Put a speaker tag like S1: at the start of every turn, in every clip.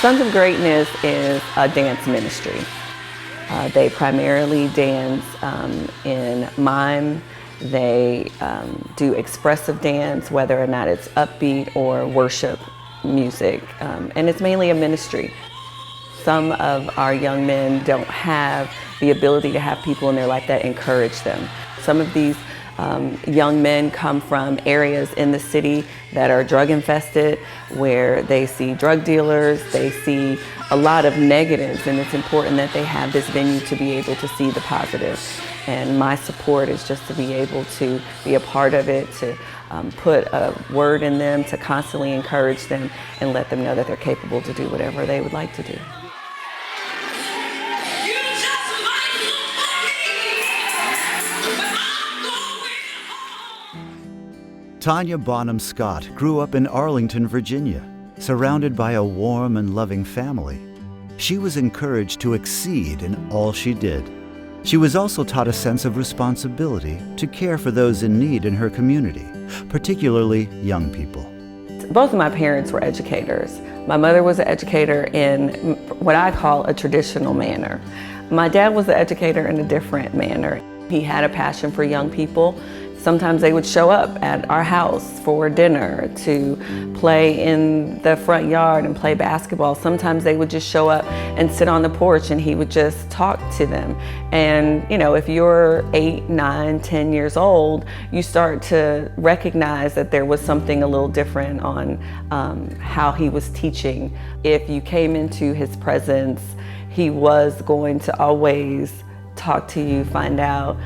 S1: Sons of Greatness is a dance ministry. They primarily dance in mime. They do expressive dance, whether or not it's upbeat or worship music, and it's mainly a ministry. Some of our young men don't have the ability to have people in their life that encourage them. Some of these young men come from areas in the city that are drug infested, where they see drug dealers, they see a lot of negatives, and it's important that they have this venue to be able to see the positive. And my support is just to be able to be a part of it, to put a word in them, to constantly encourage them and let them know that they're capable to do whatever they would like to do.
S2: Tanya Bonham Scott grew up in Arlington, Virginia, surrounded by a warm and loving family. She was encouraged to exceed in all she did. She was also taught a sense of responsibility to care for those in need in her community, particularly young people.
S1: Both of my parents were educators. My mother was an educator in what I call a traditional manner. My dad was an educator in a different manner. He had a passion for young people. Sometimes they would show up at our house for dinner to play in the front yard and play basketball. Sometimes they would just show up and sit on the porch and he would just talk to them. And you know, if you're 8, 9, 10 years old, you start to recognize that there was something a little different on how he was teaching. If you came into his presence, he was going to always talk to you, find out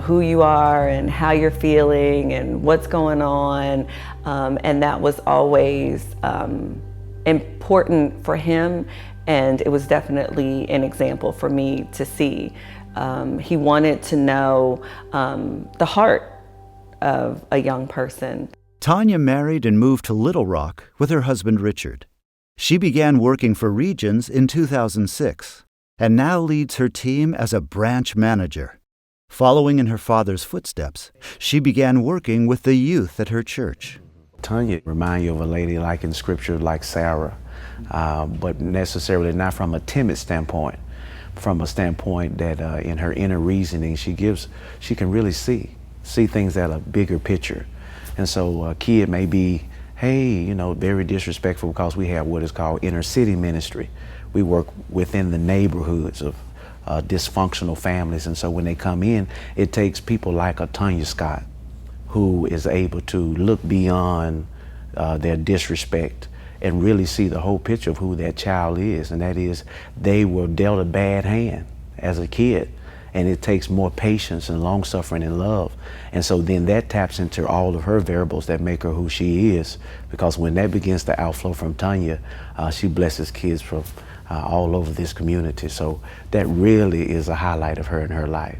S1: who you are and how you're feeling and what's going on. And that was always important for him, and it was definitely an example for me to see. He wanted to know the heart of a young person.
S2: Tanya married and moved to Little Rock with her husband Richard. She began working for Regions in 2006 and now leads her team as a branch manager. Following in her father's footsteps, she began working with the youth at her church.
S3: Tanya reminds you of a lady like in scripture, like Sarah, but necessarily not from a timid standpoint, from a standpoint that in her inner reasoning, she can really see things at a bigger picture. And so a kid may be, hey, very disrespectful because we have what is called inner city ministry. We work within the neighborhoods of dysfunctional families, and so when they come in, it takes people like a Tanya Scott who is able to look beyond their disrespect and really see the whole picture of who that child is, and that is they were dealt a bad hand as a kid, and it takes more patience and long suffering and love. And so then that taps into all of her variables that make her who she is, because when that begins to outflow from Tanya, she blesses kids from all over this community. So that really is a highlight of her in her life.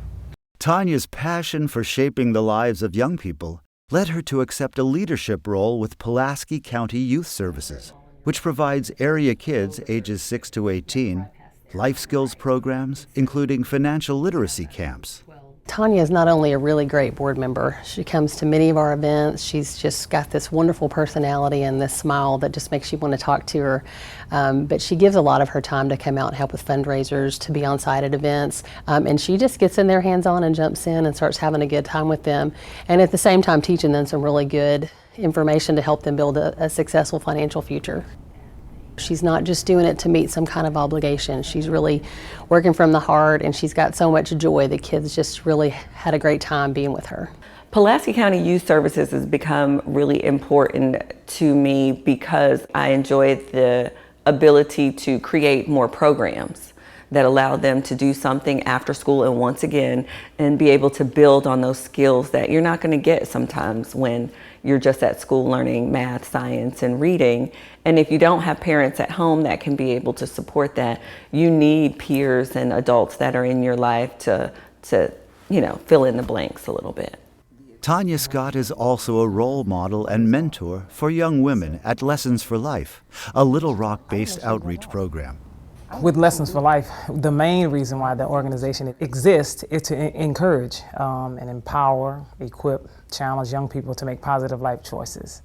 S2: Tanya's passion for shaping the lives of young people led her to accept a leadership role with Pulaski County Youth Services, which provides area kids ages 6 to 18 life skills programs, including financial literacy camps.
S4: Tanya is not only a really great board member, she comes to many of our events. She's just got this wonderful personality and this smile that just makes you want to talk to her. But she gives a lot of her time to come out and help with fundraisers, to be on site at events. And she just gets in there hands-on and jumps in and starts having a good time with them. And at the same time teaching them some really good information to help them build a successful financial future. She's not just doing it to meet some kind of obligation. She's really working from the heart, and she's got so much joy. The kids just really had a great time being with her.
S1: Pulaski County Youth Services has become really important to me because I enjoy the ability to create more programs that allow them to do something after school and once again, and be able to build on those skills that you're not going to get sometimes when you're just at school learning math, science, and reading. And if you don't have parents at home that can be able to support that, you need peers and adults that are in your life to fill in the blanks a little bit.
S2: Tanya Scott is also a role model and mentor for young women at Lessons for Life, a Little Rock-based outreach program.
S5: With Lessons for Life, the main reason why the organization exists is to encourage and empower, equip, challenge young people to make positive life choices.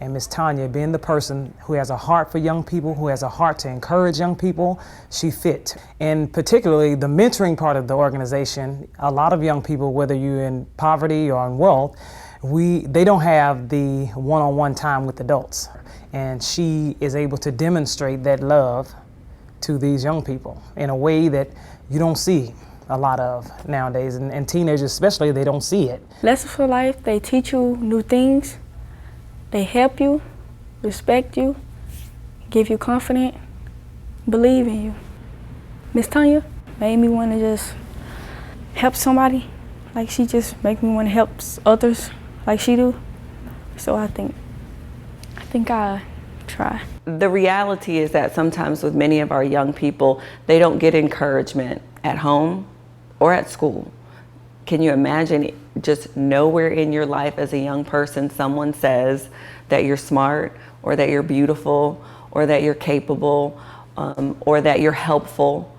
S5: And Miss Tanya, being the person who has a heart for young people, who has a heart to encourage young people, she fit. And particularly the mentoring part of the organization, a lot of young people, whether you're in poverty or in wealth, they don't have the one-on-one time with adults. And she is able to demonstrate that love to these young people in a way that you don't see a lot of nowadays, and teenagers especially, they don't see it.
S6: Lessons for life, they teach you new things, they help you, respect you, give you confidence, believe in you. Miss Tanya made me want to just help somebody, like she just make me want to help others like she do. So I think I try.
S1: The reality is that sometimes with many of our young people, they don't get encouragement at home or at school. Can you imagine just nowhere in your life as a young person someone says that you're smart or that you're beautiful or that you're capable or that you're helpful?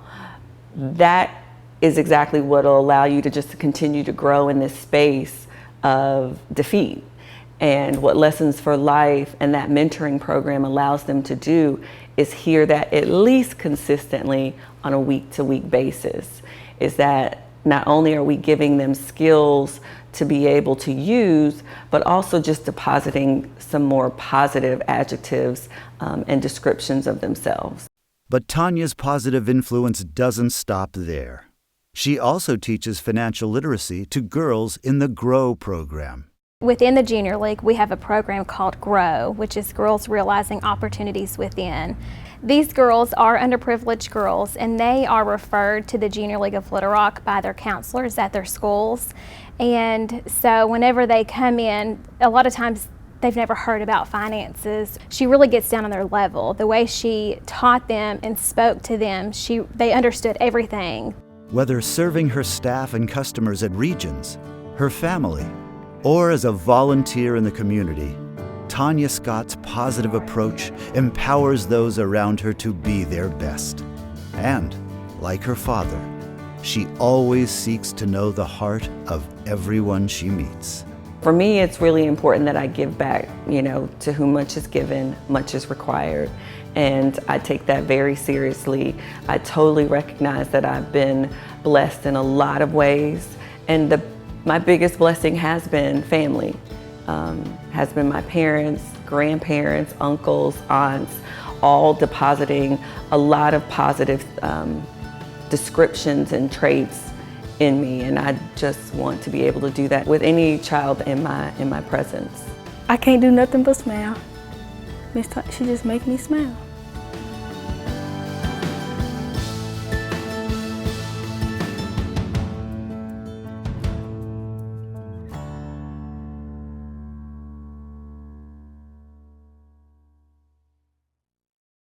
S1: That is exactly what will allow you to just continue to grow in this space of defeat. And what Lessons for Life and that mentoring program allows them to do is hear that at least consistently on a week-to-week basis, is that not only are we giving them skills to be able to use, but also just depositing some more positive adjectives and descriptions of themselves.
S2: But Tanya's positive influence doesn't stop there. She also teaches financial literacy to girls in the GROW program.
S7: Within the Junior League, we have a program called GROW, which is Girls Realizing Opportunities Within. These girls are underprivileged girls, and they are referred to the Junior League of Little Rock by their counselors at their schools. And so whenever they come in, a lot of times they've never heard about finances. She really gets down on their level. The way she taught them and spoke to them, they understood everything.
S2: Whether serving her staff and customers at Regions, her family, or as a volunteer in the community, Tanya Scott's positive approach empowers those around her to be their best. And, like her father, she always seeks to know the heart of everyone she meets.
S1: For me, it's really important that I give back, to whom much is given, much is required. And I take that very seriously. I totally recognize that I've been blessed in a lot of ways. And my biggest blessing has been family, has been my parents, grandparents, uncles, aunts, all depositing a lot of positive descriptions and traits in me, and I just want to be able to do that with any child in my presence.
S6: I can't do nothing but smile. Miss Tanya, she just make me smile.